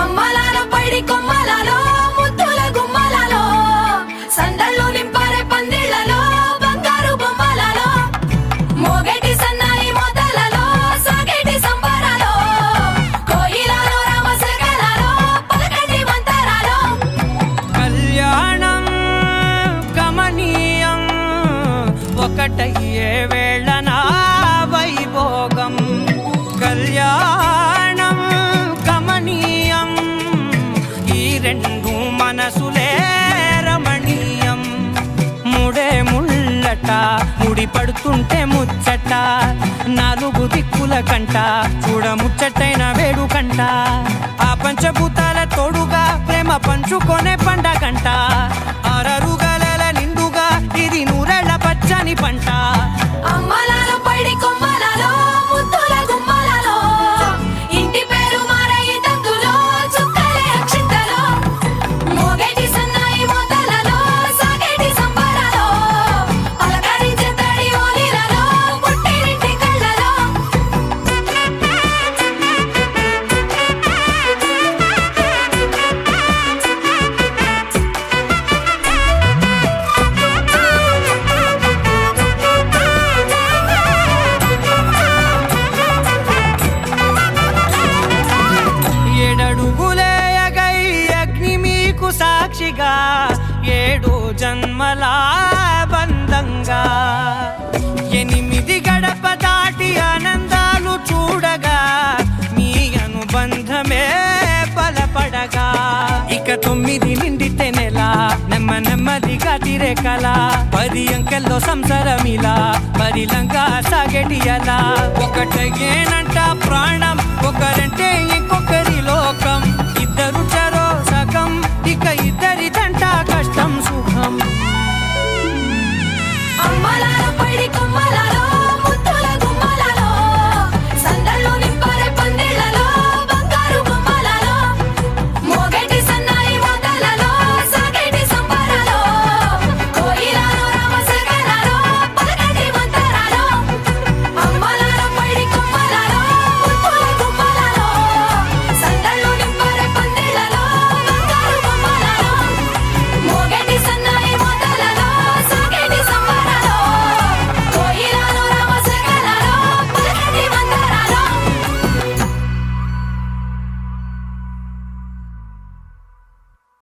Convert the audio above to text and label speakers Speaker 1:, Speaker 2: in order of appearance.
Speaker 1: అమ్మలాల పైడి కొమ్మలలో ముద్దుల గుమ్మలలో సందళ్ళు నింపారే పందిళ్లలో బంగారు బొమ్మలలో మోగేటి సన్నాయి మొదలలో సాగేటి సంబరాలో కోయిలలో రామశకలలో పలకటి మంతరాలో
Speaker 2: కళ్యాణం గమనీయం ఒకటయ్యే వేళ నా వైభోగం కళ్యాణం గమనీయం ఈ రెండు మనసులే రమణీయం ముడే ముళ్ళట ముడి పడుతుంటే ముచ్చట నాలుగు దిక్కుల కంట చూడ ముచ్చటైన వేడుకంట ఆ పంచభూతాల తోడుగా ప్రేమ పంచుకొనే పండగంట అరరుగల నిండుగా ఇది నూరెళ్ళ పచ్చని పంట
Speaker 1: అమ్మలాల పైడి కొమ్మలలో ముద్దుల గుమ్మలలో ఇంటి పేరు మారయి తందులో చుక్కలే అక్షింతలో మోగేటి సన్నాయి మొదలలో సాగేటి సంబరాలో పలకరించే తడి ఓలిలలో పుట్టినింటి కళ్ళలో
Speaker 2: ఏడడుగులేయగై అగ్ని మీకు సాక్షిగా ఏడు జన్మల బంధంగా ఎనిమిది గడప దాటి ఆనందాలు చూడగా మీ అనుబంధమే బలపడగా ఇక 9 నిండితే నెల నెమ్మదిగా తిరేకల 10 అంకెల్లో సంసారమిలా పరిలంగా సాగేటి అలా ఒకటేనంట ప్రాణం ఒకరంటే